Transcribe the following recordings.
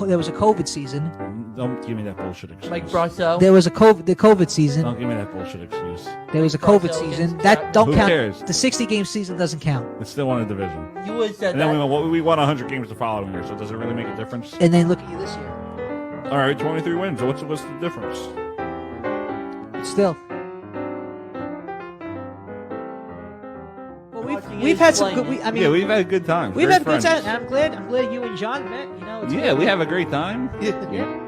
there was a COVID season. Don't give me that bullshit excuse. Like Brasso. There was the COVID season. Don't give me that bullshit excuse. There was a COVID season. That don't Who count. cares? The 60-game season doesn't count. It's still won a division. You would have said And that. then we won 100 games the following year, so does it really make a difference? And then look at you this year. All right, 23 wins. What's the difference? Still. Well, we've had some good. Yeah, we've had a good time. We've Great had a good friends. time. I'm glad you and John met. You know. Yeah, we have a great time. Yeah.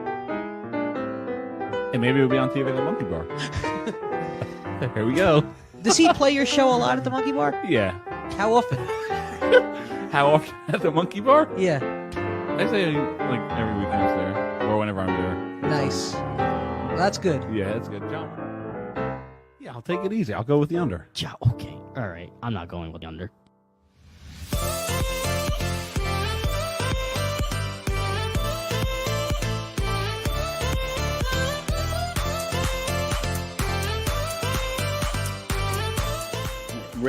And maybe we'll be on TV at the Monkey Bar. Here we go. Does he play your show a lot at the Monkey Bar? Yeah. How often? How often at the Monkey Bar? Yeah. I say like every weekend's there, or whenever I'm there. Nice. Well, that's good. Yeah, that's good. John. Yeah, I'll take it easy. I'll go with the under. Okay. All right. I'm not going with the under.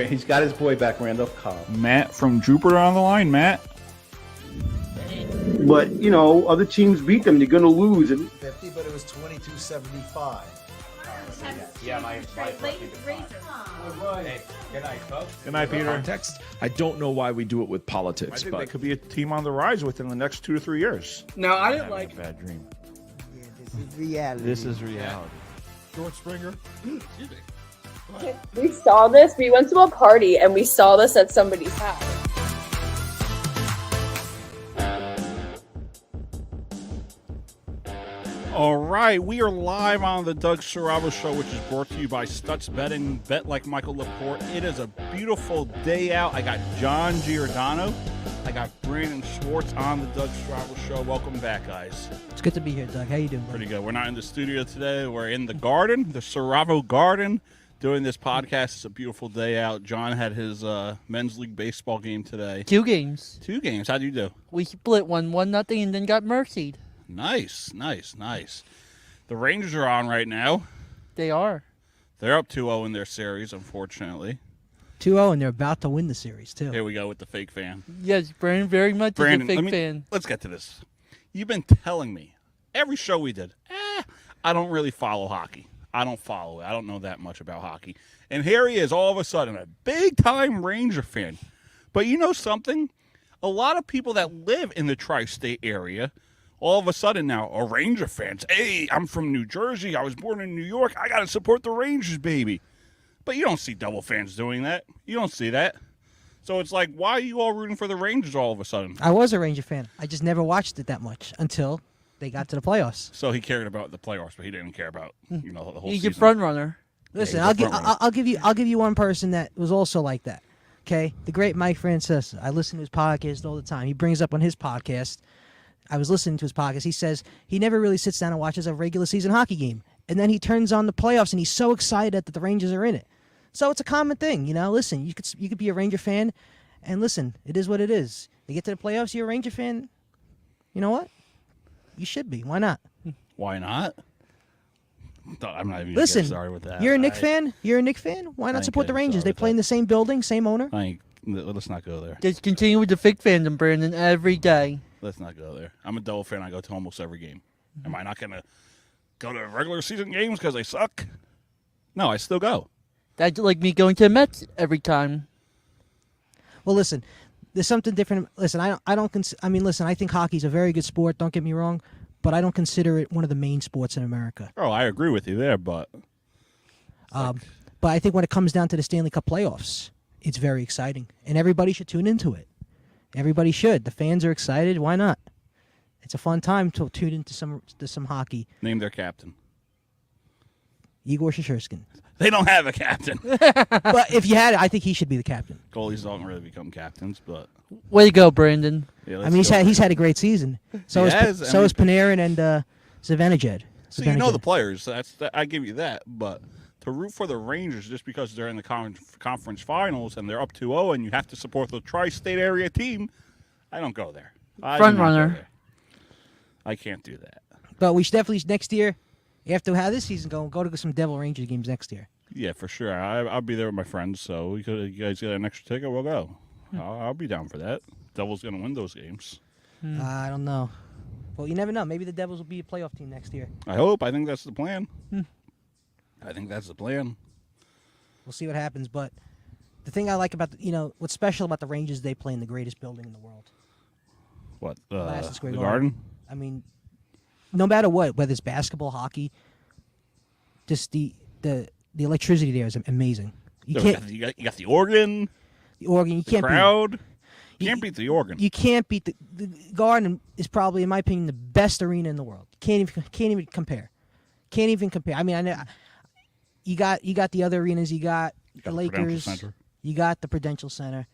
He's got his boy back, Randolph Cobb. Matt from Jupiter on the line. Matt. But, you know, other teams beat them. They're going to lose. And 50, but it was 22-75. Yeah, my Hey, good night, folks. Good night, Peter. Context. I don't know why we do it with I politics, think but they could be a team on the rise within the next 2 to 3 years. now I didn't Having like a bad dream. Yeah, this is reality. This is reality. George Springer. We saw this. We went to a party and we saw this at somebody's house. All right, we are live on the Doug Sarabo Show, which is brought to you by Stutz Betting. Bet like Michael Laporte. It is a beautiful day out. I got John Giordano. I got Brandon Schwartz on the Doug Sarabo Show. Welcome back, guys. It's good to be here, Doug. How you doing, buddy? Pretty good. We're not in the studio today. We're in the garden, the Sarabo Garden, doing this podcast. It's a beautiful day out. John had his men's league baseball game today. 2 games. 2 games. How'd you do? We split 1-0, and then got mercied. Nice. The Rangers are on right now. They are. They're up 2-0 in their series, unfortunately. 2-0, and they're about to win the series, too. Here we go with the fake fan. Yes, Brandon very much Brandon, is a fake fan. let's get to this. You've been telling me every show we did, I don't really follow hockey. I don't follow it. I don't know that much about hockey. And here he is, all of a sudden, a big-time Ranger fan. But you know something? A lot of people that live in the tri-state area all of a sudden now are Ranger fans. Hey, I'm from New Jersey. I was born in New York. I got to support the Rangers, baby. But you don't see Devil fans doing that. You don't see that. So it's like, why are you all rooting for the Rangers all of a sudden? I was a Ranger fan. I just never watched it that much until they got to the playoffs. So he cared about the playoffs, but he didn't care about the whole He's season. your front runner. Listen, he's a front runner. I'll give you one person that was also like that. Okay, the great Mike Francesa. I listen to his podcast all the time. He brings up on his podcast. I was listening to his podcast. He says he never really sits down and watches a regular season hockey game, and then he turns on the playoffs and he's so excited that the Rangers are in it. So it's a common thing, you know. Listen, you could be a Ranger fan, and listen, it is what it is. You get to the playoffs, you're a Ranger fan. You know what? You should be. Why not? Why not? I'm not even Listen, getting started with that. you're a Knick fan. You're a Knick fan. Why I not ain't support the getting Rangers? started They with play in that. the same building, same owner. Let's not go there. Just continue with the fake fandom, Brandon, every day. Let's not go there. I'm a Devil fan. I go to almost every game. Am I not going to go to regular season games because they suck? No, I still go. That's like me going to the Mets every time. Well, listen, there's something different. Listen, listen, I think hockey's a very good sport. Don't get me wrong, but I don't consider it one of the main sports in America. Oh, I agree with you there, but But I think when it comes down to the Stanley Cup playoffs, it's very exciting, and everybody should tune into it. Everybody should. The fans are excited. Why not? It's a fun time to tune into some hockey. name their captain. Igor Shesterkin. They don't have a captain. But if you had it, I think he should be the captain. Goalies don't really become captains, but Way to go, Brandon. yeah, I mean, he's had a great season. So He has. is Panarin and Zibanejad. So you know the players. I give you that, but to root for the Rangers just because they're in the conference finals and they're up 2-0 and you have to support the tri-state area team, I don't go there. Front runner. I can't do that. But we should definitely next year, after how this season go to some Devil Rangers games next year. Yeah, for sure. I'll be there with my friends, so you guys get an extra ticket, we'll go. I'll be down for that. Devil's going to win those games. I don't know. Well, you never know. Maybe the Devils will be a playoff team next year. I hope. I think that's the plan. I think that's the plan. We'll see what happens. But the thing I like about what's special about the Rangers, they play in the greatest building in the world. What? Madison The Square Garden? I mean, no matter what, whether it's basketball, hockey, just the electricity there is amazing. You got the organ. The organ. You can't crowd. You can't beat the organ. You can't beat the Garden is probably, in my opinion, the best arena in the world. Can't even compare. Can't even compare. I mean, I know you got the other arenas. You got the Lakers. Center. You got the Prudential Center,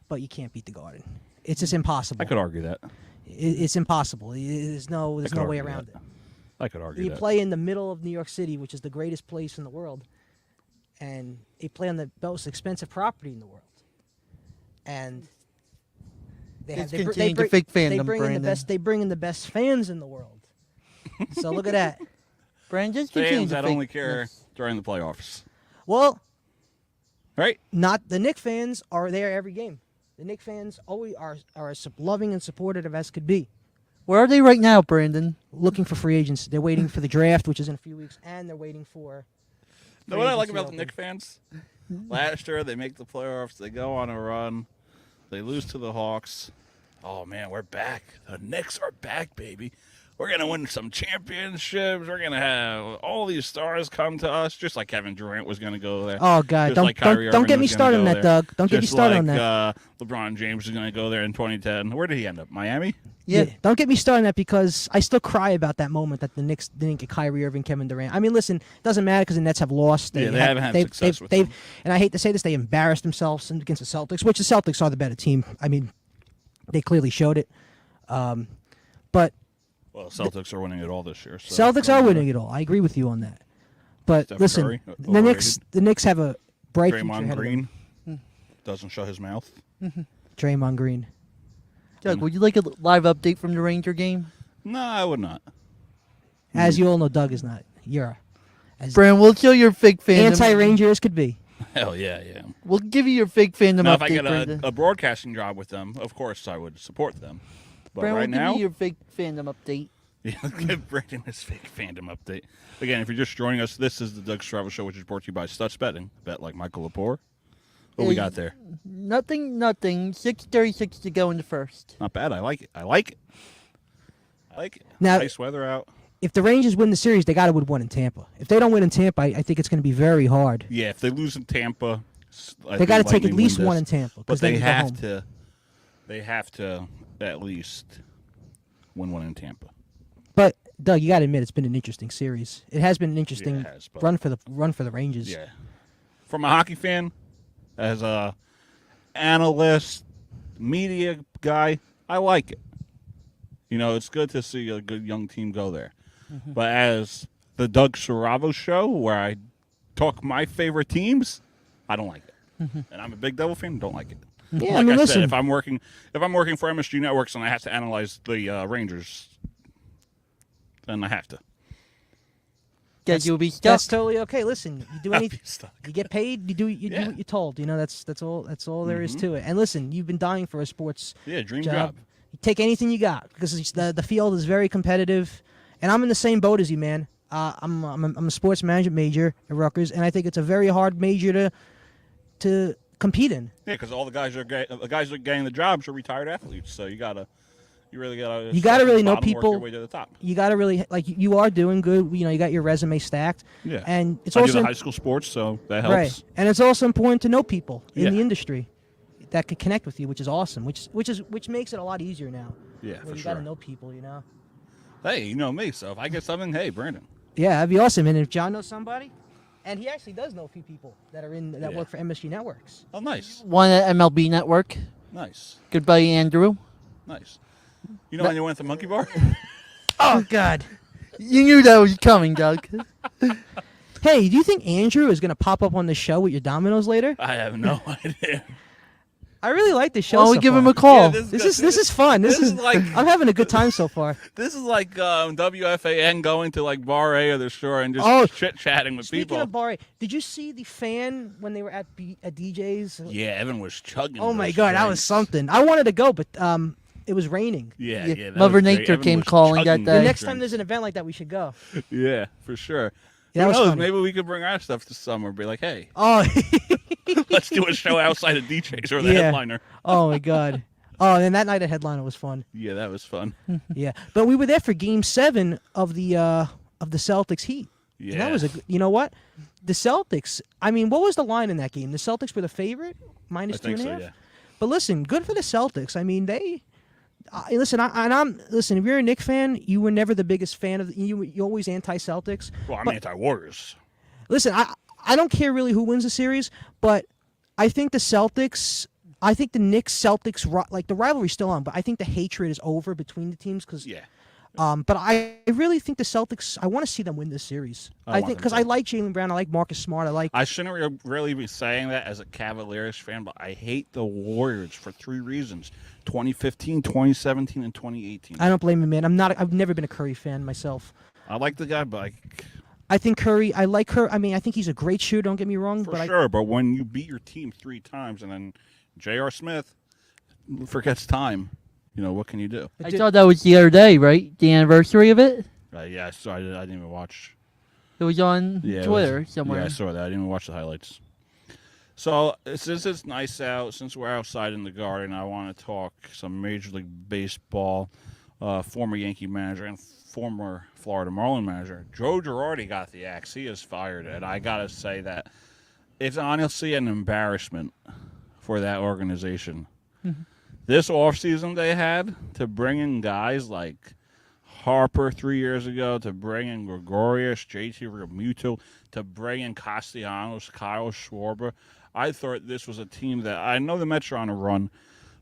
but you can't beat the Garden. It's just impossible. I could argue that. It's impossible. There's no way around it. I could argue You that. play in the middle of New York City, which is the greatest place in the world, and they play on the most expensive property in the world, and they continue to fake fandom, They bring in the Brandon. best. They bring in the best fans in the world. So look at that. Brandon, just continue Fans to that fake- only care yes. during the playoffs. Well, Right? not the Knicks fans are there every game. The Knicks fans always are as loving and supportive as could be. Where are they right now, Brandon? Looking for free agents. They're waiting for the draft, which is in a few weeks, and they're waiting for. Know what I like agency about the open. Knicks fans? Last year, they make the playoffs. They go on a run. They lose to the Hawks. Oh, man, we're back. The Knicks are back, baby. We're going to win some championships. We're going to have all these stars come to us, just like Kevin Durant was going to go there. Oh God! Just like Kyrie Don't Irving get me was gonna started on go that, there. Doug. Don't get me Just started on like, that. LeBron James is going to go there in 2010. Where did he end up? Miami? Yeah, don't get me started on that because I still cry about that moment that the Knicks didn't get Kyrie Irving, Kevin Durant. I mean, listen, it doesn't matter because the Nets have lost. Yeah, they haven't had success with them. And I hate to say this, they embarrassed themselves against the Celtics, which the Celtics are the better team. I mean, they clearly showed it. But Well, Celtics are winning it all this year. So Celtics are winning it all. I agree with you on that. But Steph listen, Curry, the Knicks have a bright future Draymond ahead Green of them. doesn't show his mouth. Draymond Green. Doug, would you like a live update from the Ranger game? No, I would not. As you all know, Doug is not. You're as Brandon, we'll show your fake fandom. anti-Ranger as could be. Hell yeah. We'll give you your fake fandom Now, update, if I get Brandon. a broadcasting job with them, of course I would support them. But Brandon, right we'll now, give you your fake fandom update. yeah, give Brandon his fake fandom update. Again, if you're just joining us, this is the Doug Strava Show, which is brought to you by Stutz Betting. Bet like Michael Lepore. What we got there? Nothing. 6:36 to go in the first. Not bad. I like it. Now- Nice weather out. If the Rangers win the series, they got to win one in Tampa. If they don't win in Tampa, I think it's going to be very hard. Yeah, if they lose in Tampa, They got to take at least one in Tampa. But 'cause they then go have home. to. They have to at least win one in Tampa. But Doug, you got to admit it's been an interesting series. It has been an interesting it has, but- run for the Rangers. Yeah. From a hockey fan, as a analyst, media guy, I like it. You know, it's good to see a good young team go there. But as the Doug Strava Show, where I talk my favorite teams, I don't like it. And I'm a big Devil fan, don't like it. Yeah, Like I mean, said, listen. if I'm working for MSG Networks and I have to analyze the Rangers, then I have to. Guys, you'll be stuck. That's totally okay. Listen, you do I'll anything. be stuck. You get paid. You do Yeah. what you're told. You know that's all there is to it. And listen, you've been dying for a sports Yeah, dream job. job. You take anything you got because the field is very competitive, and I'm in the same boat as you, man. I'm a sports management major at Rutgers, and I think it's a very hard major to compete in. Yeah, because all the guys that are getting the jobs are retired athletes. So you really gotta. You gotta really know work people. your way to the top. You got to really you are doing good. You know, you got your resume stacked. Yeah, and it's I do also the high school sports, so that helps. right, and it's also important to know people in Yeah. the industry that can connect with you, which is awesome. Which makes it a lot easier now. Yeah, where for you sure. got to know people. You know. Hey, you know me, so if I get something, hey, Brandon. Yeah, that'd be awesome. And if John knows somebody, and he actually does know a few people that are that Yeah. work for MSG Networks. Oh, nice, One at MLB Network. nice, Goodbye, Andrew. nice. You know when you went to Monkey Bar? Oh God. You knew that was coming, Doug. Hey, do you think Andrew is gonna pop up on the show with your Dominoes later? I have no idea. I really like this show. Why don't we so give him far. a call? Yeah, This is fun. This is like I'm having a good time so far. this is like WFAN going to like Bar A or the store and just Oh, chit chatting with Speaking people. of bar, did you see the fan when they were at DJ's? Yeah, Evan was chugging. Oh my those God, that was drinks. something. I wanted to go, but it was raining. Yeah, Yeah, yeah. that Mother was great. Nature Evan came was calling that chugging day. The next time drinks. there's an event like that, we should go. Yeah, for sure. That Who was knows? funny. Maybe we could bring our stuff this summer. Be like, hey, Oh, let's do a show outside of DJs or the Yeah. headliner. oh my God. Oh, and that night at Headliner was fun. Yeah, that was fun. Yeah, but we were there for Game 7 of the Celtics Heat. Yeah, And that was you know what? The Celtics. I mean, what was the line in that game? The Celtics were the favorite, I -2.5. think so. Yeah. But listen, good for the Celtics. I mean, they. Listen, listen. If you're a Knicks fan, you were never the biggest fan of you're always anti-Celtics. Well, I'm But- anti-Warriors. Listen, I don't care really who wins the series, but I think the Celtics. I think the Knicks Celtics like the rivalry's still on, but I think the hatred is over between the teams because. Yeah. But I really think the Celtics. I want to see them win this series. I I want think them because to. I like Jaylen Brown, I like Marcus Smart, I like. I shouldn't really be saying that as a Cavaliers fan, but I hate the Warriors for 3 reasons: 2015, 2017, and 2018. I don't blame him, man. I've never been a Curry fan myself. I like the guy, but I think Curry. I like Curry. I mean, I think he's a great shooter. Don't get me wrong, for but sure. But when you beat your team 3 times and then J.R. Smith forgets time, you know what can you do? I I did- thought that was the other day, right? The anniversary of it. Yeah, so I didn't even watch. It was on Yeah, it Twitter was- somewhere. Yeah, I saw that. I didn't even watch the highlights. So since it's nice out, since we're outside in the garden, I want to talk some Major League Baseball. Former Yankee manager and former Florida Marlin manager Joe Girardi got the axe. He is fired, and I gotta say that it's honestly an embarrassment for that organization. This offseason they had to bring in guys like Harper 3 years ago, to bring in Gregorius, JT Realmuto, to bring in Castellanos, Kyle Schwarber. I thought this was a team that, I know the Mets are on a run,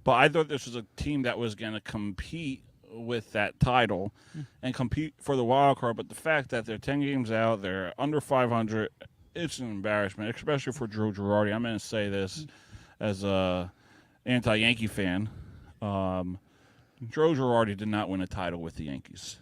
but I thought this was a team that was going to compete with that title and compete for the wild card. But the fact that they're 10 games out, they're under 500, it's an embarrassment, especially for Joe Girardi. I'm going to say this as a anti-Yankee fan. Joe Girardi did not win a title with the Yankees.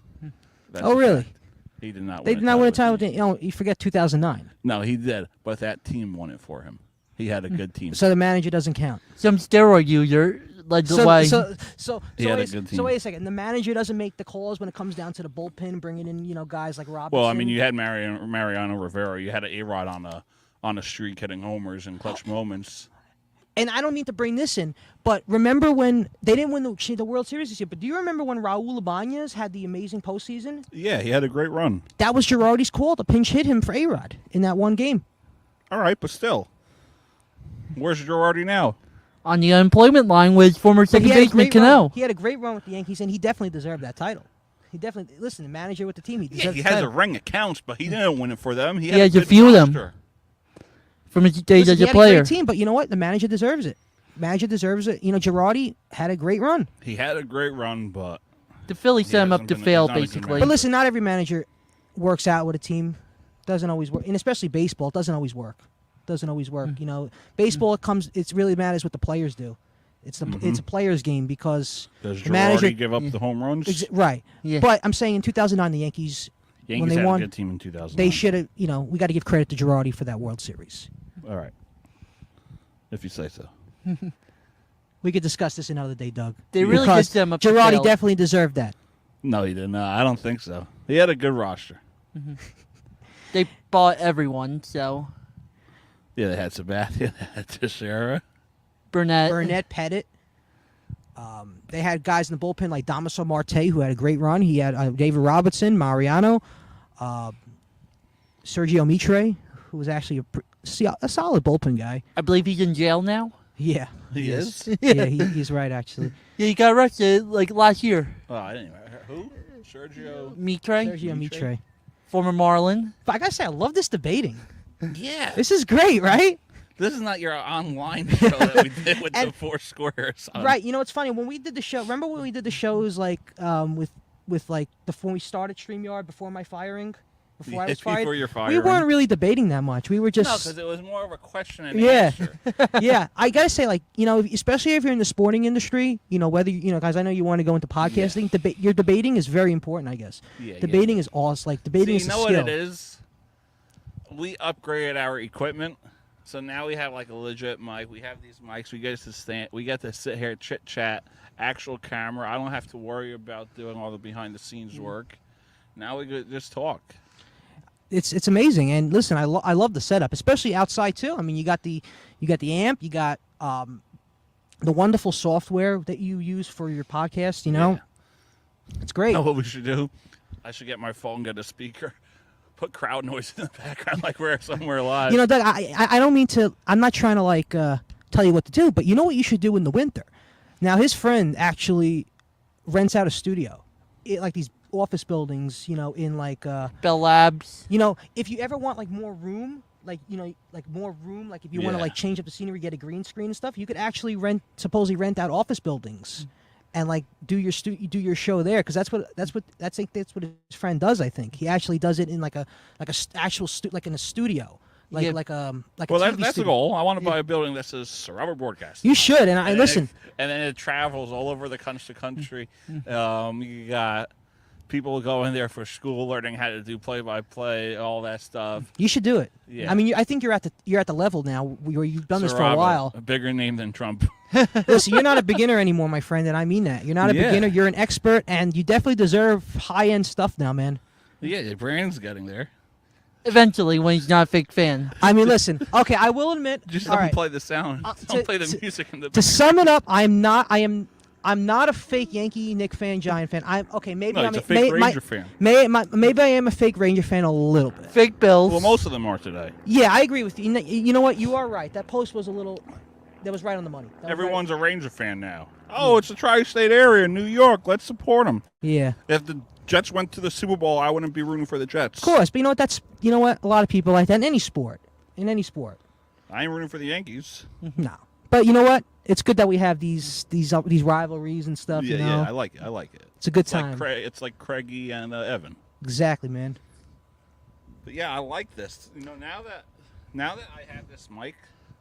That's Oh, a really? fact. He did not. they win did not win a title. with the You know, you forget 2009. No, he did, but that team won it for him. He had a good team. So the manager doesn't count. Some steroid user led the So way. He had a wait, good so team. wait a second. The manager doesn't make the calls when it comes down to the bullpen, bringing in guys like Robinson. Well, I mean, you had Mariano Rivera. You had an A-Rod on a streak hitting homers in clutch moments. And I don't mean to bring this in, but remember when they didn't win the World Series this year? But do you remember when Raul Ibanez had the amazing postseason? Yeah, he had a great run. That was Girardi's call to pinch hit him for A-Rod in that one game. All right, but still, where's Girardi now? on the unemployment line with former But second he had a baseman great run. Cano. He had a great run with the Yankees, and he definitely deserved that title. He definitely listen. The manager with the team, he Yeah, deserves he the has a title. ring that counts, but he didn't win it for them. He He had has a good few of them. roster. From his days Listen, as he a had player. a great team, but you know what? The manager deserves it. Manager deserves it. You know, Girardi had a great run. He had a great run, but The Phillies He set him up hasn't to been- fail, he's not a good basically. manager. But listen, not every manager works out with a team. Doesn't always work, and especially baseball. It doesn't always work. Doesn't always work. You know, baseball it comes. It really matters what the players do. It's it's a players' game because does the manager Girardi give up the home runs? right. Yeah. But I'm saying in 2009, the Yankees Yankees they had won, a good team in 2000. they should have. You know, we got to give credit to Girardi for that World Series. All right, if you say so. We could discuss this another day, Doug. They really Because did set him up to Girardi fail. definitely deserved that. No, he didn't. I don't think so. He had a good roster. They bought everyone, so Yeah, they had Sabathia, they had Teixeira. Burnett. Burnett, Pettit. They had guys in the bullpen like Damaso Marte, who had a great run. He had David Robertson, Mariano, Sergio Mitre, who was actually a solid bullpen guy. I believe he's in jail now. Yeah, He is? Yeah, he's right actually. Yeah, he got arrested like last year. Oh, I didn't even. Who? Sergio. Mitre, Sergio Mitre. former Marlin. But I gotta say, I love this debating. Yeah. This is great, right? This is not your online show that we did with the And- four squares. Right. You know, it's funny when we did the show. Remember when we did the shows like with like when we started StreamYard before my firing, before I was fired. Before your We firing. weren't really debating that much. We were No, just because it was more of a question and Yeah. answer. yeah, I gotta say, like, you know, especially if you're in the sporting industry, you know, whether you know, guys, I know you want to go into podcasting. Your debating is very important, I guess. Yeah, Debating is awesome. Like debating See, is you a know skill. what it is? We upgraded our equipment, So now we have like a legit mic. We have these mics. We get to stand. We get to sit here, chit chat, actual camera. I don't have to worry about doing all the behind the scenes work. Now we could just talk. It's amazing. And listen, I love the setup, especially outside too. I mean, you got the amp, you got the wonderful software that you use for your podcast. You know, it's great. You know what we should do? I should get my phone, get a speaker, put crowd noise in the background like we're somewhere live. You know, Doug, I don't mean to. I'm not trying to like tell you what to do, but you know what you should do in the winter. Now, his friend actually rents out a studio, like these office buildings, you know, in like Bell Labs. you know, if you ever want like more room, like you know, like more room, like if you want to Yeah. like change up the scenery, get a green screen and stuff, you could actually supposedly rent out office buildings, and like do your show there, because that's what his friend does. I think he actually does it in like actual like in a studio, like Yeah. like well, a TV that's the studio. goal. I want to buy a building that says Rubber Broadcast. You should, and I then listen. and then it travels all over the country. You got people going there for school, learning how to do play-by-play, all that stuff. You should do it. Yeah. I mean, I think you're at the level now where you've done this for a Saraba, while. a bigger name than Trump. Listen, you're not a beginner anymore, my friend, and I mean that. You're not a Yeah. beginner. You're an expert, and you definitely deserve high-end stuff now, man. Yeah, your brand's getting there. Eventually, when he's not a fake fan. I mean, listen. Okay, I will admit. Just all don't right, play the sound. Don't play the music in the to sum it up, I'm not a fake Yankee, Knick fan, Giant fan. Maybe No, I'm he's a fake Ranger fan. Maybe I am a fake Ranger fan a little bit. Fake Bills. Well, most of them are today. Yeah, I agree with you. You know what? You are right. That post was that was right on the money. That was Everyone's a Ranger fan now. Oh, it's a tri-state area, New York. Let's support them. right. Yeah. If the Jets went to the Super Bowl, I wouldn't be rooting for the Jets. Of course, but you know what? A lot of people like that in any sport. I ain't rooting for the Yankees. No. But you know what? It's good that we have these rivalries and stuff. Yeah, you know? yeah, I like it. It's a good It's like time. It's like Craigie and Evan. Exactly, man. But yeah, I like this. You know, now that I have this mic,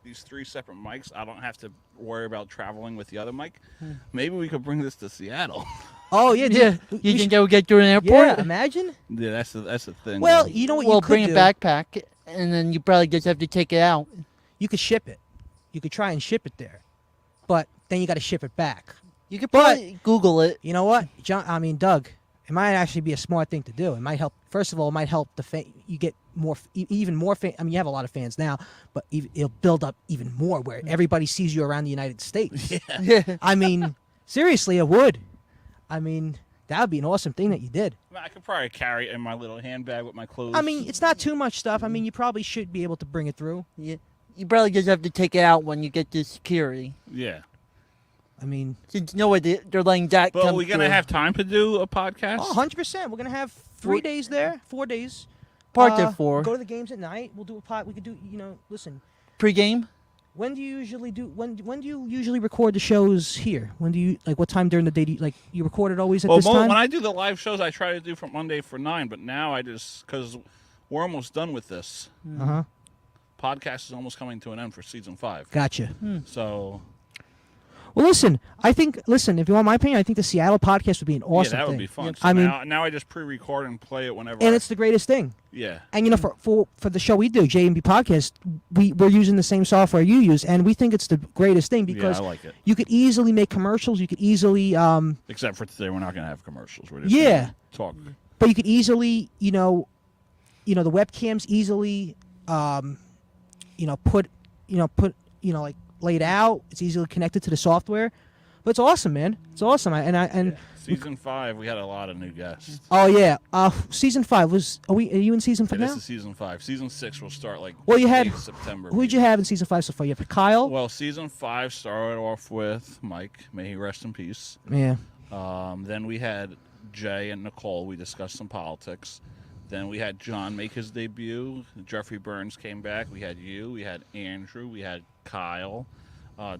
these 3 separate mics, I don't have to worry about traveling with the other mic. Maybe we could bring this to Seattle. Oh yeah, Yeah. dude. You think they would get through an airport? Yeah, imagine. Yeah, that's the thing. Well, though. you know what Well, you could bring do? a backpack, and then you probably just have to take it out. You could ship it. You could try and ship it there, but then you got to ship it back. You could probably Google it. You know what, Doug? It might actually be a smart thing to do. It might help. First of all, it might help you get more, even more fans. I mean, you have a lot of fans now, but it'll build up even more where everybody sees you around the United States. Yeah. I mean, seriously, it would. I mean, that would be an awesome thing that you did. I could probably carry it in my little handbag with my clothes. I mean, it's not too much stuff. I mean, you probably should be able to bring it through. Yeah. You probably just have to take it out when you get to security. yeah. I mean, Since you know what they're letting that But come are we gonna through. have time to do a podcast? 100%. We're gonna have 3 days there, 4 days. Part of 4. Go to the games at night. We'll do a pod. We could do. You know, listen. Pre-game? When do you usually do? When do you usually record the shows here? When do you like? What time during the day do you record it always at Well, this time? when I do the live shows, I try to do from Monday for 9, but now I just because we're almost done with this. Uh-huh. Podcast is almost coming to an end for season 5. Gotcha. So Well, listen. If you want my opinion, I think the Seattle podcast would be an awesome yeah, that would thing. be fun. Yep. So I mean, now I just pre-record and play it whenever. and it's the greatest thing. yeah. And you know, for the show we do, J&B Podcast, we're using the same software you use, and we think it's the greatest thing because I like it. you could easily make commercials. You could easily, Except for today, we're not going to have commercials. We're just Yeah. gonna talk. but you could easily, the webcams easily, put like laid out. It's easily connected to the software, but it's awesome, man. It's awesome. Season 5, we had a lot of new guests. Oh yeah, season 5 was. Are you in season 5 Yeah, now? this is season 5. Season 6 will start like Well, you had late September. Who did you have in season 5 so far? You have Kyle. Well, season 5 started off with Mike. May he rest in peace. Yeah. Then we had Jay and Nicole. We discussed some politics. Then we had John make his debut. Jeffrey Burns came back. We had you. We had Andrew. We had Kyle.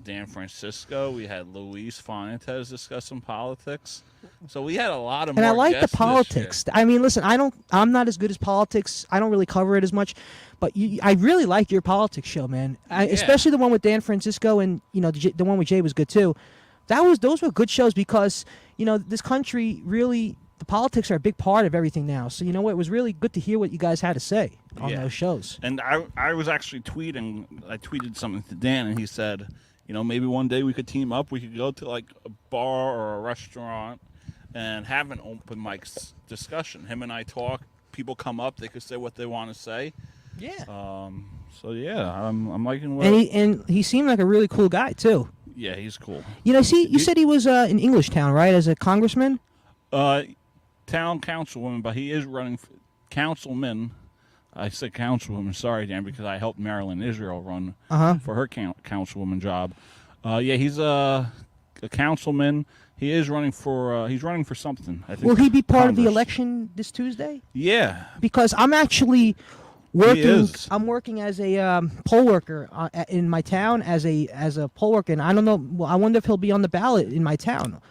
Dan Francisco. We had Luis Fontes discuss some politics. So we had a lot of And more I like the guests this politics. I mean, listen, I'm not as good as politics. I don't really cover it as much, but I really like your politics show, man. Especially the one with Dan Francisco, and the one with Jay was good too. Those were good shows because this country really the politics are a big part of everything now. So you know what? It was really good to hear what you guys had to say on those shows. And I was actually tweeting. I tweeted something to Dan, and he said, maybe one day we could team up. We could go to like a bar or a restaurant and have an open mics discussion. Him and I talk. People come up. They could say what they want to say. Yeah. So yeah, I'm liking what. And he seemed like a really cool guy too. Yeah, he's cool. See, you said he was in Englishtown, right, as a congressman? Town councilwoman, but he is running for councilman. I said councilwoman, sorry, Dan, because I helped Marilyn Israel run for her councilwoman job. He's a councilman. He is running for. He's running for something. I think. Will he be part of the Congress. election this Tuesday? Yeah. Because I'm actually working. He is. I'm working as a poll worker in my town as a poll worker, and I don't know. Well, I wonder if he'll be on the ballot in my town.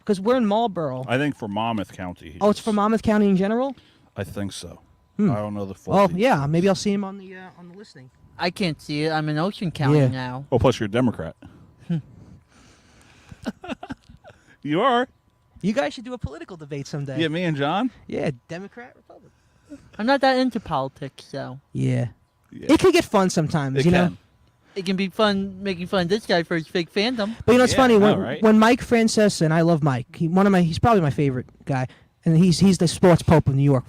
Because we're in Marlboro. I think for Monmouth County. It's for Monmouth County in general? I think so. I don't know the full. Oh, details. yeah. Maybe I'll see him on the listing. I can't see it. I'm in Ocean County Yeah. now. Oh, plus you're a Democrat. You are. You guys should do a political debate someday. Yeah, me and John. Yeah, Democrat, Republican. I'm not that into politics, so Yeah. Yeah. It can get fun sometimes, It you know? can. it can be fun making fun of this guy for his fake fandom. But you know, it's Yeah, funny I know, when right? when Mike Francesa, and I love Mike. He's probably my favorite guy, and he's the sports pope of New York.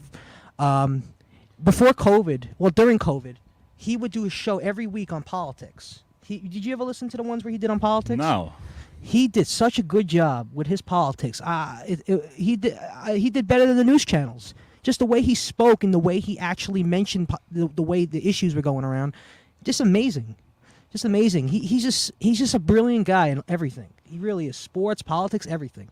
Before COVID, during COVID, he would do a show every week on politics. Did you ever listen to the ones where he did on politics? No. He did such a good job with his politics. He did better than the news channels. Just the way he spoke and the way he actually mentioned the way the issues were going around, just amazing. Just amazing. He's just a brilliant guy in everything. He really is. Sports, politics, everything.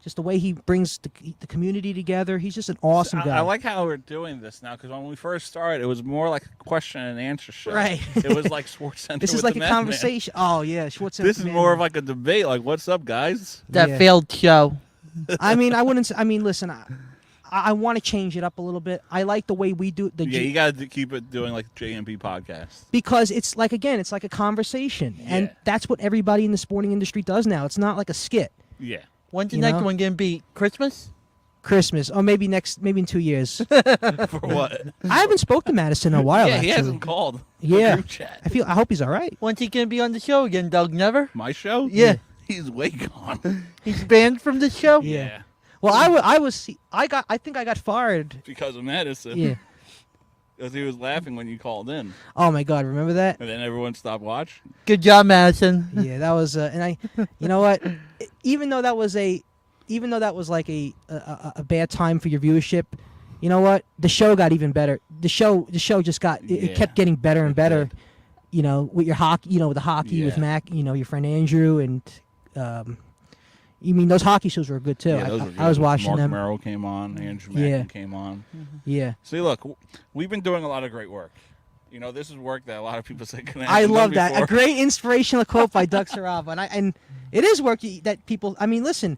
Just the way he brings the community together. He's just an awesome guy. I like how we're doing this now because when we first started, it was more like a question and answer show. Right. It was like Sports Center. This is with like the a Madman. conversation. Oh yeah, Schwartz. This is more of like a debate. Like, what's up, guys? That Yeah. failed show. I mean, I wouldn't. I mean, listen. I want to change it up a little bit. I like the way we do the. Yeah, you got to keep it doing like JMP podcast. Because it's like a conversation, and Yeah. that's what everybody in the sporting industry does now. It's not like a skit. Yeah. When's the You next know? one going to be? Christmas? Christmas, or maybe in 2 years. For what? I haven't spoke to Madison in a while. yeah, actually. he hasn't called. Yeah. Group chat. I hope he's all right. When's he going to be on the show again, Doug? Never? My show? Yeah. He's way gone. He's banned from the show? Yeah. Well, I think I got fired. Because of Madison. Yeah. Because he was laughing when you called in. Oh my God, remember that? And then everyone stopped watching. Good job, Madison. Yeah, that was and I, you know what? Even though that was like a bad time for your viewership, you know what? The show got even better. The show just got it Yeah, kept getting better and it better. did. You know, with your hockey, with the hockey with Yeah. Mac, your friend Andrew, and you mean those hockey shows were good too. Yeah, those were I was good. watching Mark them. Merrill came on. Andrew Yeah. Mackin came on. Yeah, See, look, we've been doing a lot of great work. This is work that a lot of people say. I love that. A great inspirational quote by Doug Saraba, and it is work that people. I mean, listen,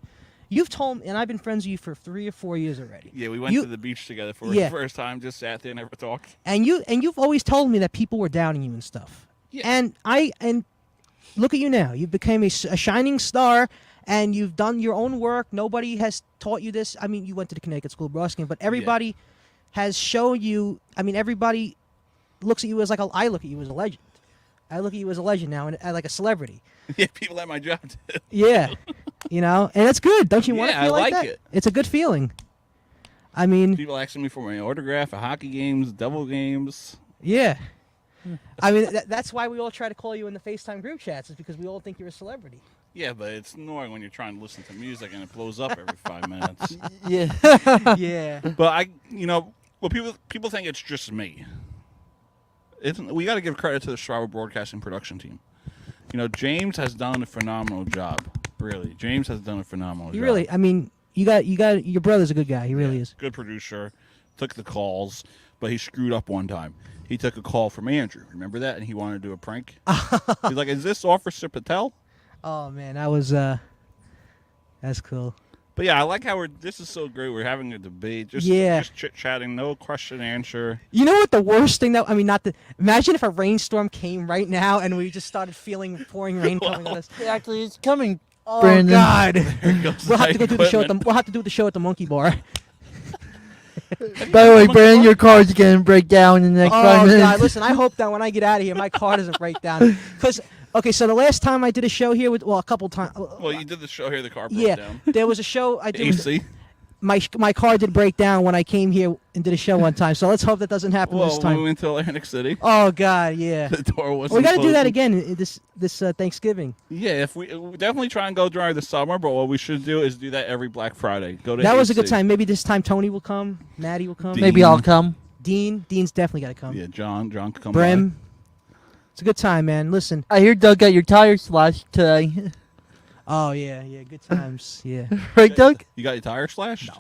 you've told me, and I've been friends with you for 3 or 4 years already. Yeah, we went to the beach together for Yeah. the first time. Just sat there, never talked. And you've always told me that people were downing you and stuff. Yeah. And look at you now. You've become a shining star, and you've done your own work. Nobody has taught you this. I mean, you went to the Connecticut School of Broadcasting, but everybody has shown you. I mean, everybody looks at you as I look at you as a legend. I look at you as a legend now, and like a celebrity. Yeah, people at my job did. Yeah, and it's good. Don't you want to Yeah, feel I like like that? it. It's a good feeling. I mean, People asking me for my autograph at hockey games, devil games. yeah. I mean, that's why we all try to call you in the FaceTime group chats, is because we all think you're a celebrity. Yeah, but it's annoying when you're trying to listen to music and it blows up every 5 minutes. Yeah. Yeah. But people think it's just me. We got to give credit to the Schwartz Broadcasting production team. James has done a phenomenal job. Really, James has done a phenomenal job. Really, I mean, you got your brother's a good guy. He really is. Good producer. Took the calls, but he screwed up one time. He took a call from Andrew. Remember that? And he wanted to do a prank. He's like, "Is this Officer Patel?" Oh man, that was that's cool. But yeah, I like how this is so great. We're having a debate, just chit chatting, no question answer. You know what the worst thing imagine if a rainstorm came right now and we just started feeling pouring rain coming on us. Actually, it's coming Oh Brandon. God. Goes We'll have to the go do the show at the. equipment. We'll have to do the show at the Monkey Bar. By the way, Brandon, your car's gonna break down in the next 5 Oh minutes. God! Listen, I hope that when I get out of here, my car doesn't break down. Because okay, so the last time I did a show here with a couple times. Well, you did the show here. The car broke Yeah, down. there was a show I did. With, AC. my car did break down when I came here and did a show one time. So let's hope that doesn't happen this Well, when time. we went to Atlantic City, Oh God, yeah. the door wasn't. We got to do that closing. again this Thanksgiving. Yeah, if we definitely try and go during the summer, but what we should do is do that every Black Friday. Go to That was a good AC. time. Maybe this time Tony will come. Maddie will come. Dean. Maybe I'll come. Dean's definitely got to come. Yeah, John can come. Brem. It's a good time, man. Listen. I hear Doug got your tires slashed today. Oh yeah, good times. Yeah. Right, Doug? By. You got your tire slashed?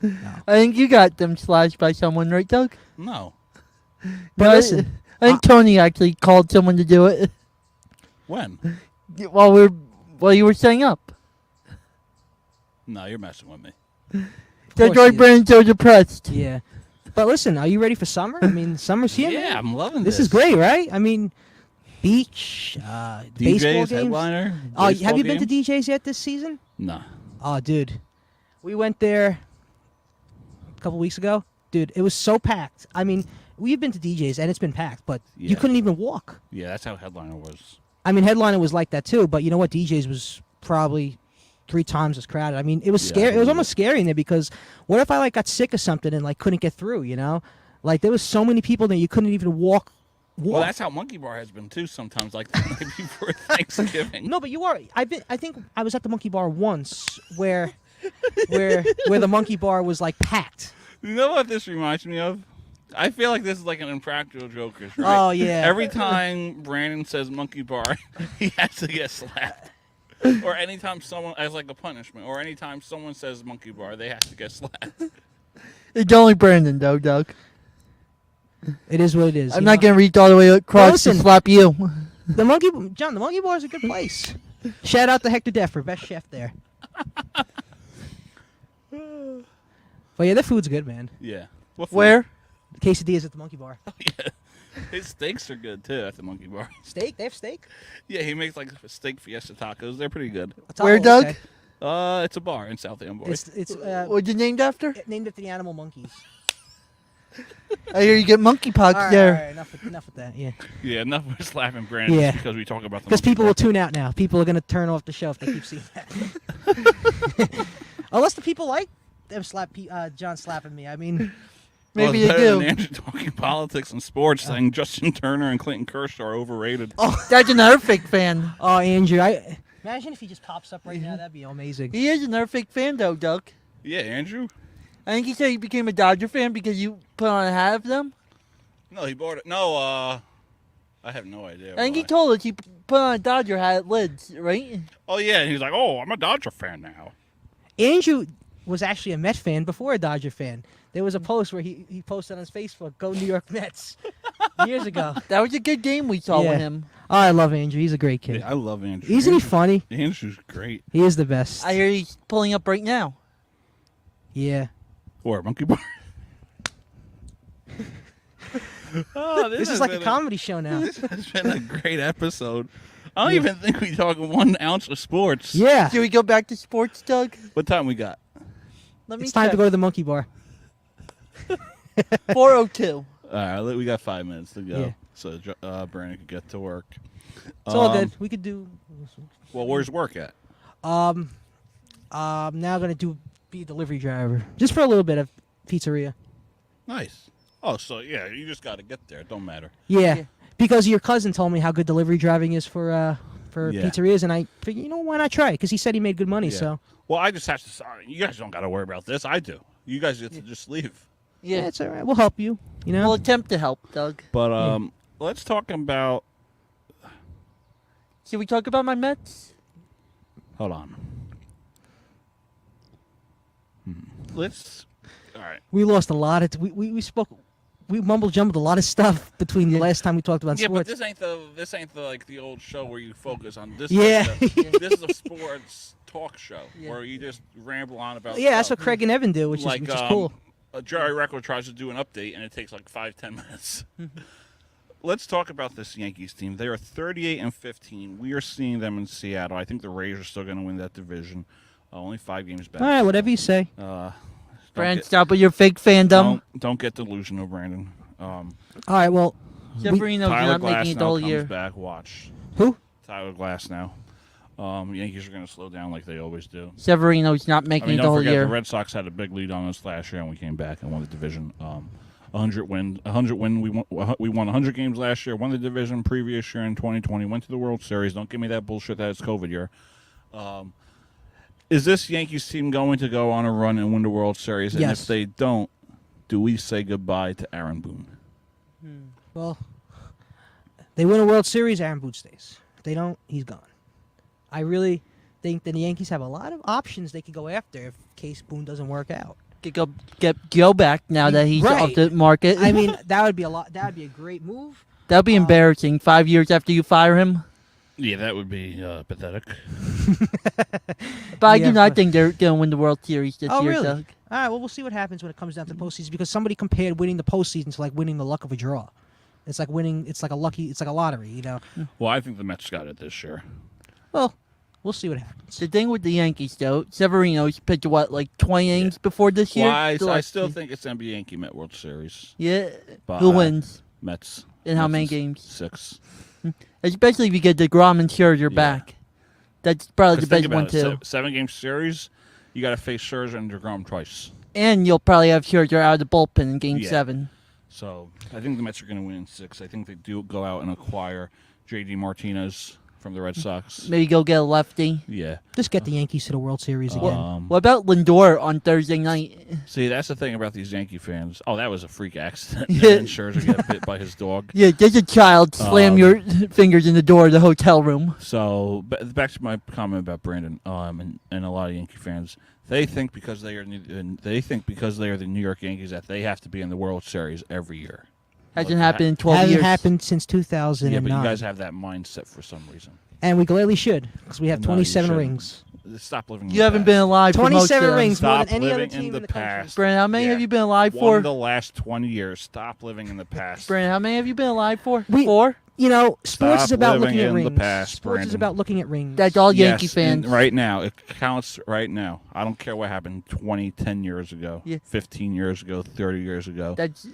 I think you got them slashed by someone, right, Doug? No. But No, listen, I think Tony actually called someone to do it When? while you were setting up. No, you're messing with me. That's course why he is. Brandon's so depressed. Yeah. But listen, are you ready for summer? I mean, summer's here. Yeah, man. I'm loving This this. is great, right? I mean, beach, baseball DJs, games. headliner. Oh, baseball have you been to games? DJs yet this season? No. Oh, dude. We went there a couple weeks ago. Dude, it was so packed. I mean, we've been to DJs and it's been packed, but you Yeah. couldn't even walk. Yeah, that's how headliner was. I mean, Headliner was like that too, but you know what? DJs was probably 3 times as crowded. I mean, it was Yeah, I scary. It was believe almost scary in there because what if I got sick or something and couldn't get through, you know? There was so many people that you couldn't even walk. Well, that's how Monkey Bar has been too. Sometimes, the night before Thanksgiving. No, but you are. I think I was at the Monkey Bar once where the Monkey Bar was packed. You know what this reminds me of? I feel like this is like an Impractical Jokers, right? Oh yeah. Every time Brandon says Monkey Bar, he has to get slapped. Or anytime someone, as a punishment, or anytime someone says Monkey Bar, they have to get slapped. It's only Brandon, though, Doug. It is what it is. I'm you not know? going to reach all the way across to listen. slap you. The Monkey Bar is a good place. Shout out to Hector Deffer, best chef there. But yeah, their food's good, man. Yeah. What food? Where? Quesadillas at the Monkey Bar. Yeah. His steaks are good too at the Monkey Bar. Steak? They have steak? Yeah, he makes steak fiesta tacos. They're pretty good. Where, Doug? It's a bar in South Amboy. It's What's it named after? named after the animal monkeys. I hear you get monkeypox All right, there. all right, enough with that. Yeah, Yeah, enough of slapping Brandon Yeah. just because we talk about the because Monkey people Bar. will tune out now. People are gonna turn off the show if they keep seeing that. Unless the people like them John slapping me. I mean, Maybe it's they better do. than Andrew talking politics and sports, saying Justin Turner and Clinton Kershaw are overrated. That's another fake fan. oh Andrew, imagine if he just pops up right now. That'd be amazing. He is another fake fan, though, Doug. Yeah, Andrew. I think he said he became a Dodger fan because you put on a hat of them. No, he bought it. No, I have no idea. I think he why. told us he put on a Dodger hat at Lids, right? Oh yeah, and he's like, "Oh, I'm a Dodger fan now." Andrew was actually a Met fan before a Dodger fan. There was a post where he posted on his Facebook, "Go New York Mets," years ago. That was a good game we saw Yeah. with him. Oh, I love Andrew. He's a great kid. Yeah, I love Andrew. Isn't he funny? Andrew's great. He is the best. I hear he's pulling up right now. Yeah. Or Monkey Bar. Oh, This is like a comedy show now. This has been a great episode. I don't even think we talk 1 ounce of sports. Yeah. Should we go back to sports, Doug? What time we got? Let me It's time to check. go to the Monkey Bar. 4:02. All right, we got 5 minutes to go, Yeah. so Brandon can get to work. It's all good. We could do. Well, where's work at? Now gonna be a delivery driver just for a little bit of pizzeria. Nice. Oh, so yeah, you just got to get there. It don't matter. Yeah. Yeah. Because your cousin told me how good delivery driving is for Yeah. pizzerias, and I figured, why not try it? Because he said he made good money. Yeah. So Well, I just have to. Sorry, you guys don't got to worry about this. I do. You guys get to just leave. yeah, Yeah. it's all right. We'll help you. You know. We'll attempt to help, Doug. But let's talk about. Should we talk about my Mets? Hold on. Let's. All right. We lost a lot of. We spoke. We mumble jumbled a lot of stuff between the last time we talked about Yeah, but sports. this ain't the the old show where you focus on this. Yeah. This is a sports talk show Yeah. where you just ramble on about. Yeah, that's stuff. what Craig and Evan do, which is like cool. Jerry Recco tries to do an update and it takes like 5-10 minutes. let's talk about this Yankees team. They are 38-15. We are seeing them in Seattle. I think the Rays are still going to win that division. Only 5 games back. All right, whatever you say. Brand, stop with your fake fandom. Don't get delusional, Brandon. All right, well, Severino's Tyler not Glass making it now all comes year. back. Watch. who? Tyler Glass now. Yankees are going to slow down like they always do. Severino's not making it don't all forget year. the Red Sox had a big lead on us last year, and we came back and won the division. 100 win. We won 100 games last year. Won the division previous year in 2020. Went to the World Series. Don't give me that bullshit that it's COVID year. Is this Yankees team going to go on a run and win the World Series? And Yes. if they don't, do we say goodbye to Aaron Boone? Well, they win a World Series, Aaron Boone stays. If they don't, he's gone. I really think that the Yankees have a lot of options they could go after if Case Boone doesn't work out. Get Gil back now that he's Right. off the market. I mean, that would be a lot. That would be a great move. that would be embarrassing. 5 years after you fire him. Yeah, that would be pathetic. But I Yeah, do not but- think they're going to win the World Series this Oh, year, really? Doug. All right. Well, we'll see what happens when it comes down to postseason because somebody compared winning the postseason to like winning the luck of a draw. It's like winning. It's like a lucky. It's like a lottery. You know. Well, I think the Mets got it this year. Well, we'll see what happens. The thing with the Yankees, though, Severino's pitched, what, like 20 innings before this year? Well, I Like- still think it's NBA Yankee Met World Series. Yeah. But Who wins? Mets. In how Mets many is games? 6. Especially if you get DeGrom and Scherzer back. That's probably the 'Cause best think one, about it, too. 7-game series, you got to face Scherzer and DeGrom twice. And you'll probably have Scherzer out of the bullpen in Game Yeah. 7. So I think the Mets are going to win in 6. I think they do go out and acquire J.D. Martinez from the Red Sox. Maybe go get a lefty. Yeah. Just get the Yankees to the World Series again. What about Lindor on Thursday night? See, that's the thing about these Yankee fans. Oh, that was a freak accident. Yeah. And Scherzer got bit by his dog. Yeah, does a child slam your fingers in the door of the hotel room? So back to my comment about Brandon and a lot of Yankee fans. They think because they are the New York Yankees that they have to be in the World Series every year. Hasn't happened in 12 Hasn't years. happened since Yeah, 2009. but you guys have that mindset for some reason. And we gladly should because we have No, you 27 shouldn't. rings. Stop living. in You the haven't past. been alive for most of 27 them. rings, more Stop than any other living team in the in the country. past. Brandon, how many Yeah. have you been alive Won for? the last 20 years. Stop living in the past. Brandon, how many have you been alive for? We- 4? You know, sports Stop is about living looking at in the rings. past, Sports is Brandon. about looking at rings. That's all Yes, Yankee fans. and right now. It counts right now. I don't care what happened 10 years ago, Yeah. 15 years ago, 30 years ago. That's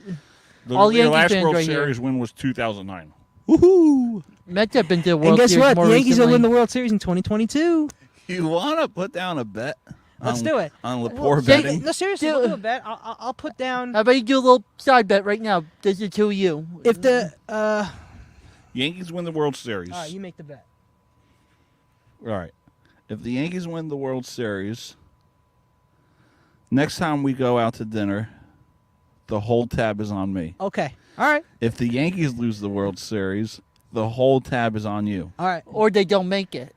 Your all Yankee last fans World right here. Series win was 2009. Woohoo! Mets have been to the World and guess Series what? more The Yankees will recently. win the World Series in 2022. You want to put down a bet? Let's do it. On Well, Lepore say- betting? No, seriously, Do- we'll do a bet. I'll put down How about you do a little side bet right now? This is to you. if the. Yankees win the World Series. All right, you make the bet. All right. If the Yankees win the World Series, next time we go out to dinner, the whole tab is on me. Okay. All right. If the Yankees lose the World Series, the whole tab is on you. All right. Or they don't make it.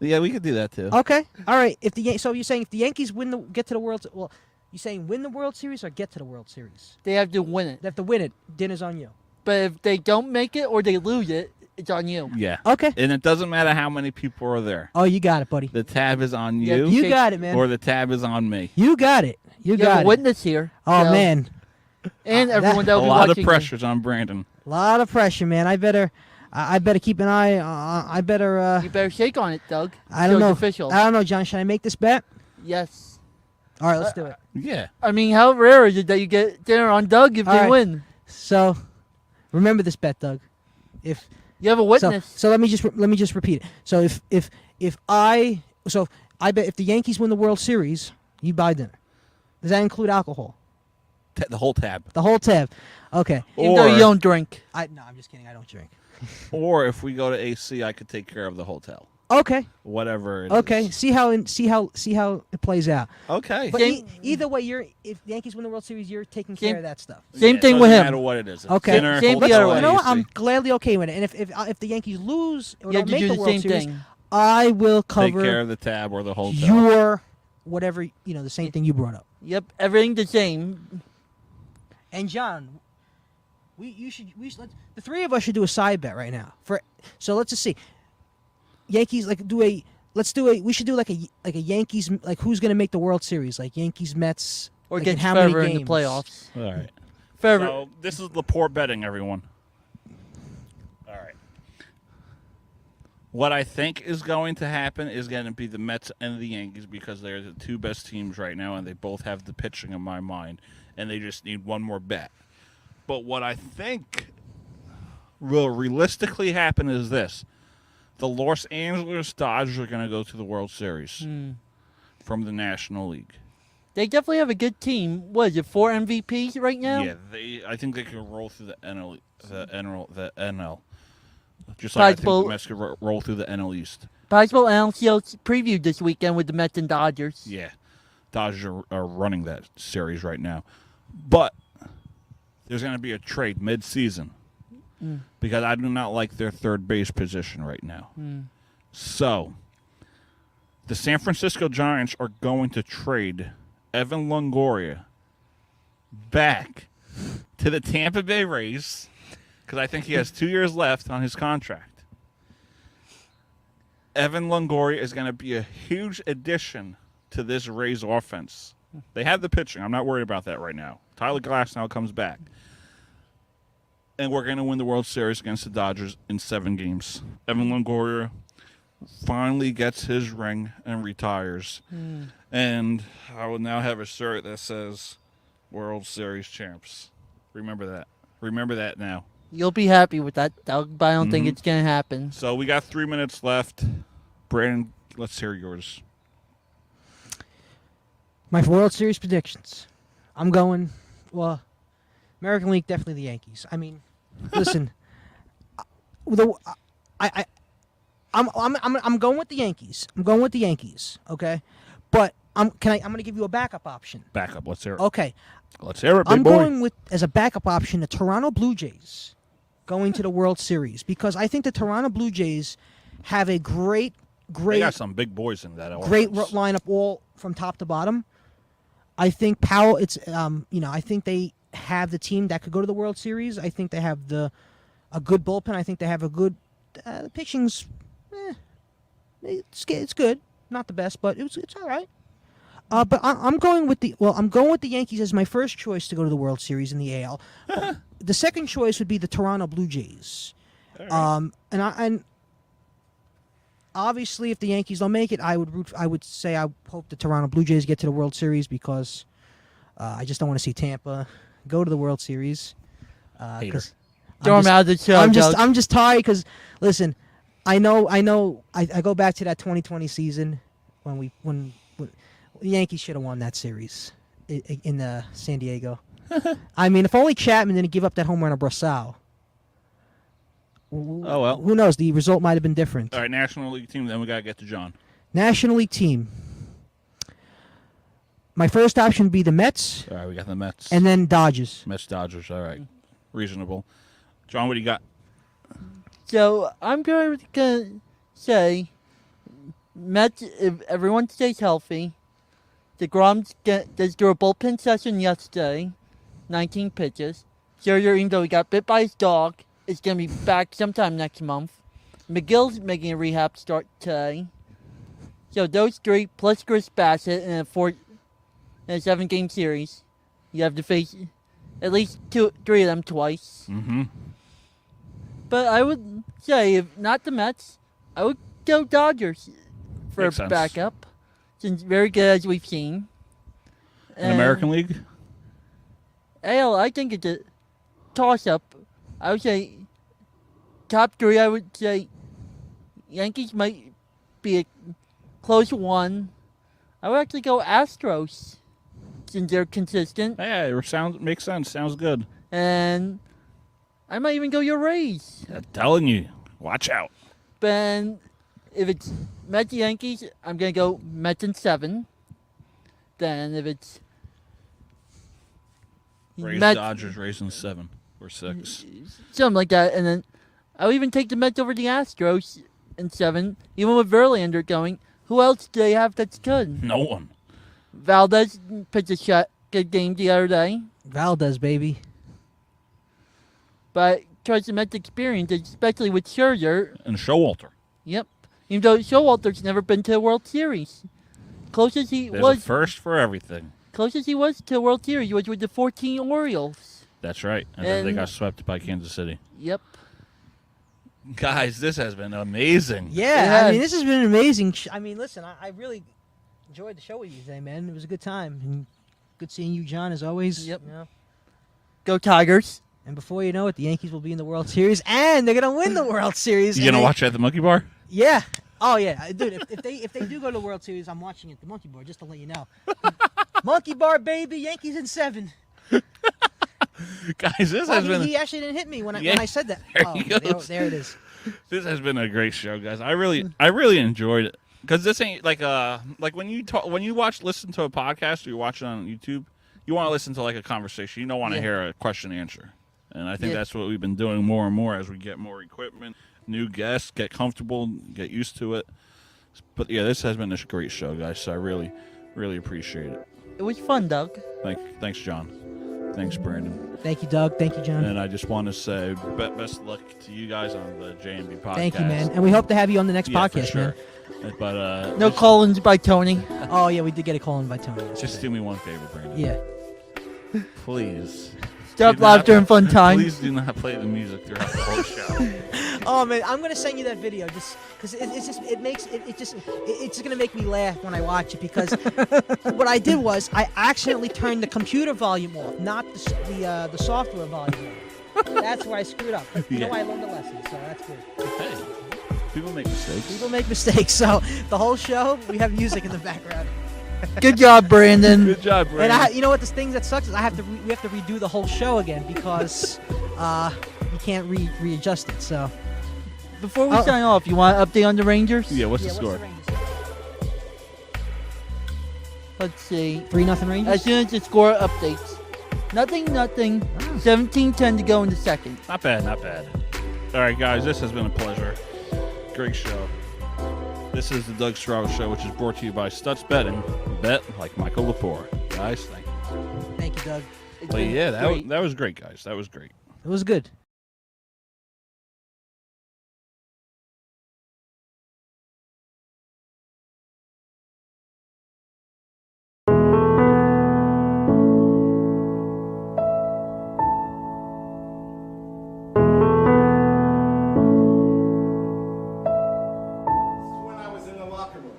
Yeah, we could do that too. Okay. All right. So you're saying if the Yankees get to the World, well, you saying win the World Series or get to the World Series? They have to win it. They have to win it. Dinner's on you. But if they don't make it or they lose it, it's on you. Yeah. Okay. And it doesn't matter how many people are there. Oh, you got it, buddy. The tab is on Yeah, you, You got it, man. or the tab is on me. You got it. You You have got a it. witness here. Oh so- man, And everyone that- that A will be lot watching. of pressure's on Brandon. a lot of pressure, man. I better keep an eye. I better. You better shake on it, Doug. I don't Shows know. Official. I don't know, John. Should I make this bet? Yes. All right, let's do it. Yeah. I mean, how rare is it that you get dinner on Doug if All they right. win? So, remember this bet, Doug. If You have a so, witness. so let me just repeat it. So if I bet if the Yankees win the World Series, you buy dinner. Does that include alcohol? The whole tab. The whole tab. Okay. Even though you don't drink. No, I'm just kidding. I don't drink. Or if we go to AC, I could take care of the hotel. Okay. Whatever it Okay. is. See how it plays out. Okay. But Same- either way, if the Yankees win the World Series, you're taking care Same- of that stuff. Same Yeah, thing it with doesn't him. matter what it is. If Okay. it's dinner, Same hotel, the other way. You know what? AC. I'm gladly okay with it. And if the Yankees lose or You have don't to make do the the World same Series, thing. I will Take care cover of the tab or the hotel. your whatever the same thing you brought up. Yep, everything the same. And John, the three of us should do a side bet right now. So let's just see. Yankees we should do like a Yankees like who's gonna make the World Series, like Yankees Mets Or like get in how many Trevor in the games? playoffs. All right. Trevor, So this is Lepore betting, everyone. What I think is going to happen is going to be the Mets and the Yankees because they're the two best teams right now, and they both have the pitching in my mind, and they just need one more bat. But what I think will realistically happen is this. The Los Angeles Dodgers are going to go to the World Series from the National League. They definitely have a good team. What is it, 4 MVPs right now? Yeah, I think they can roll through the NL. Just like I think the Mets could roll through the NL East. Possible NLCS preview this weekend with the Mets and Dodgers. Yeah. Dodgers are running that series right now. But there's going to be a trade mid-season because I do not like their third base position right now. So the San Francisco Giants are going to trade Evan Longoria back to the Tampa Bay Rays because I think he has 2 years left on his contract. Evan Longoria is going to be a huge addition to this Rays offense. They have the pitching. I'm not worried about that right now. Tyler Glasnow comes back. And we're going to win the World Series against the Dodgers in 7 games. Evan Longoria finally gets his ring and retires. And I will now have a shirt that says World Series champs. Remember that. Remember that now. You'll be happy with that, Doug, but I don't think it's going to happen. So we got 3 minutes left. Brandon, let's hear yours. My World Series predictions. I'm going, well, American League, definitely the Yankees. I mean, listen, I'm going with the Yankees. I'm going with the Yankees, okay? But I'm going to give you a backup option. Backup, let's hear it. Okay. Let's hear it, big I'm boy. going with, as a backup option, the Toronto Blue Jays going to the World Series because I think the Toronto Blue Jays have a great They got some big boys in that great offense. lineup all from top to bottom. I think Powell, I think they have the team that could go to the World Series. I think they have a good bullpen. I think they have a good the pitching's it's good, not the best, but it's all right. But I'm going with the Yankees as my first choice to go to the World Series in the AL. The second choice would be the Toronto Blue Jays. Right. And obviously, if the Yankees don't make it, I would say I hope the Toronto Blue Jays get to the World Series because I just don't want to see Tampa go to the World Series. Hater. Throw him out of the show, I'm just tired because listen, I know. I go back to that 2020 season when the Yankees should have won that series in San Diego. I mean, if only Chapman didn't give up that home run to Brasal. Oh, well. Who knows? The result might have been different. All right, National League team, then we got to get to John. National League team. My first option would be the Mets. All right, we got the Mets. And then Dodgers. Mets, Dodgers, all right. Reasonable. John, what do you got? So I'm going to say Mets, if everyone stays healthy. DeGrom does do a bullpen session yesterday, 19 pitches. Scherzer, even though he got bit by his dog, is going to be back sometime next month. McGill's making a rehab start today. So those three, plus Chris Bassett in a 7-game series, you have to face at least 3 of them twice. Mm-hmm. But I would say, if not the Mets, I would go Dodgers for Makes a sense. backup. Since very good as we've seen. In American League? AL, I think it's a toss-up. I would say top 3, I would say Yankees might be a close one. I would actually go Astros since they're consistent. Yeah, it makes sense. Sounds good. And I might even go your Rays. I'm telling you. Watch out. But if it's Mets Yankees, I'm going to go Mets in 7. Then if it's Rays, Mets, Dodgers, Rays in 7 or 6. something like that. And then I'll even take the Mets over the Astros in 7. Even with Verlander going, who else do they have that's good? No one. Valdez pitched a good game the other day. Valdez, baby. But towards the Mets experience, especially with Scherzer. And Showalter. Yep. Even though Showalter's never been to a World Series. Closest he There's was a first for everything. Closest he was to a World Series was with the 14 Orioles. That's right. And then they And- got swept by Kansas City. Yep. Guys, this has been amazing. Yeah, Yeah. I mean, this has been an amazing. I mean, listen, I really enjoyed the show with you today, man. It was a good time. And good seeing you, John, as always. Yep. You know? Go Tigers. And before you know it, the Yankees will be in the World Series, and they're gonna win the World Series. You and gonna they- watch it at the Monkey Bar? Yeah. Oh yeah, dude. If they do go to the World Series, I'm watching it at the Monkey Bar, just to let you know. Monkey Bar, baby. Yankees in 7. Guys, this Oh, has been he actually didn't hit me when Yeah, I said that. there Oh, he goes. there it is. this has been a great show, guys. I really enjoyed it because this ain't like when you listen to a podcast or you watch it on YouTube, you want to listen to like a conversation. You don't want to Yeah. hear a question and answer, and I think Yeah. that's what we've been doing more and more as we get more equipment, new guests, get comfortable, get used to it. But yeah, this has been a great show, guys. So I really appreciate it. It was fun, Doug. Thanks, John. Thanks, Brandon. Thank you, Doug. Thank you, John. And I just want to say best of luck to you guys on the JMB podcast. Thank you, man. And we hope to have you on the next Yeah, for podcast, sure. man. But No call-ins by Tony. Oh yeah, we did get a call in by Tony. just yesterday. do me one favor, Brandon. Yeah. Please. Stop Do not- laughter and fun time. Please do not play the music throughout the whole show. Oh man, I'm gonna send you that video just because it's just gonna make me laugh when I watch it because what I did was I accidentally turned the computer volume off, not the software volume off. That's where I screwed up. But you know, Yeah. I learned a lesson, so that's good. Hey, people make mistakes. People make mistakes, so the whole show we have music in the background. Good job, Brandon. Good job, And Brandon. you know what? The thing that sucks is we have to redo the whole show again because you can't readjust it. So Before we sign off, you want an update on the Rangers? Yeah, what's the yeah, score? what's the Rangers? Let's see. 3-0 Rangers. As soon as the score updates. Nothing. 17-10 to go in the second. Not bad. All right, guys, this has been a pleasure. Great show. This is the Doug Strauss Show, which is brought to you by Stutz Betting. Bet like Michael Lepore. Guys, thank you. Thank you, Doug. It's But been yeah, great. that was great, guys. That was great. It was good. When I was in the locker room.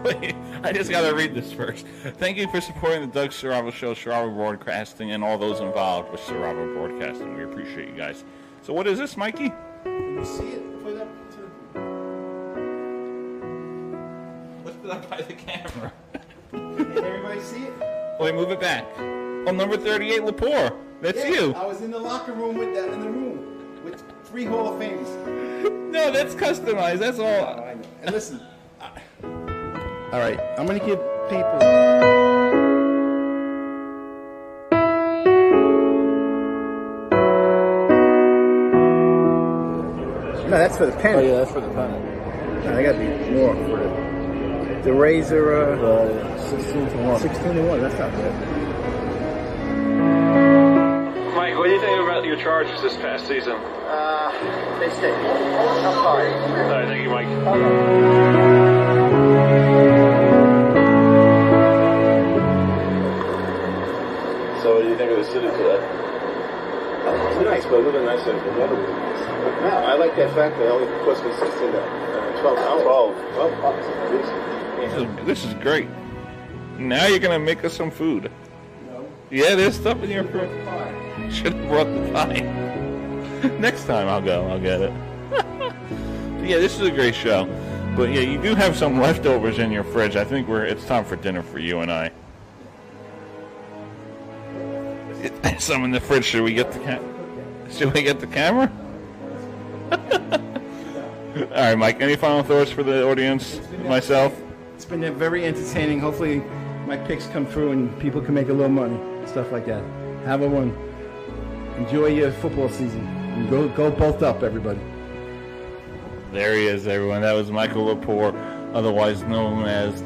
Wait, I just got to read this first. Thank you for supporting the Doug Serravo Show, Serravo Broadcasting, and all those involved with Serravo Broadcasting. We appreciate you guys. So what is this, Mikey? Can you see it? Put it up to Lift it up by the camera. Can everybody see it? Wait, move it back. Oh, number 38, Lepore. That's Yeah, you. I was in the locker room with that in the room with 3 Hall of Famers. No, that's customized. That's all. Oh, I know. And listen. All right, I'm gonna give people. No, that's for the pen. Oh yeah, that's for the pen. No, they gotta be more for the razor. 16-1. 16-1. That's not bad. Mike, what do you think about your Chargers this past season? They stay. I'm sorry. All right, thank you, Mike. So, what do you think of the city today? It's nice, but a little nicer than the other one. No, I like that fact that it only cost me 16 to 12 hours. 12 bucks. This is great. Now you're going to make us some food. No. Yeah, there's stuff in your fridge. Should have brought the pie. Next time I'll go. I'll get it. Yeah, this is a great show. But yeah, you do have some leftovers in your fridge. I think it's time for dinner for you and I. Some in the fridge. Should we get the camera? All right, Mike. Any final thoughts for the audience? Myself. It's been very entertaining. Hopefully my picks come through and people can make a little money. Stuff like that. Have a one. Enjoy your football season. And go both up, everybody. There he is, everyone. That was Michael Lepore, otherwise known as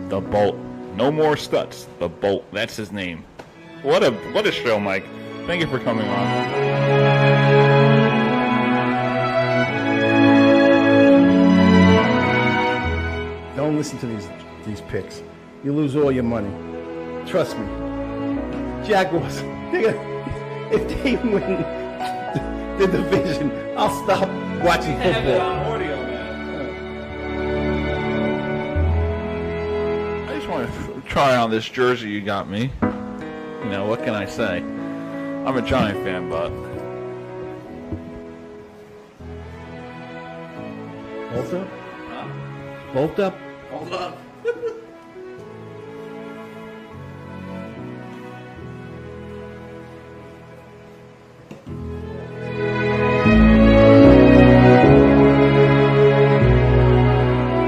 the Bolt. No more Stutz. The Bolt. That's his name. What a show, Mike. Thank you for coming on. Don't listen to these picks. You lose all your money. Trust me. Jaguars. If they win the division, I'll stop watching football. audio, man. I just want to try on this jersey you got me. You know, what can I say? I'm a Giant fan, but... Bolt up? Bolt up? Hold up.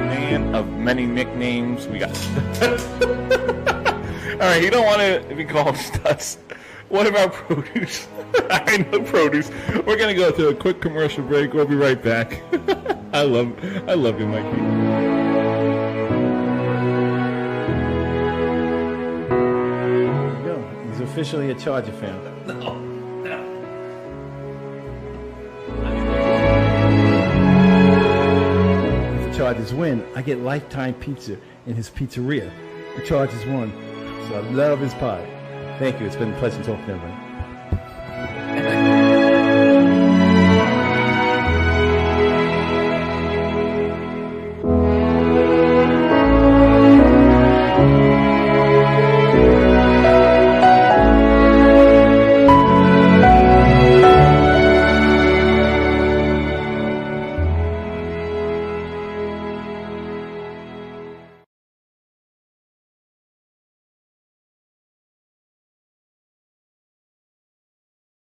Man of many nicknames. We got... Alright, you don't want to be called Stutz. What about produce? I know produce. We're gonna go to a quick commercial break. We'll be right back. I love you, Mikey. There you go. He's officially a Charger fan. If the Chargers win, I get lifetime pizza in his pizzeria. The Chargers won, so I love his pie. Thank you. It's been a pleasure talking to everybody.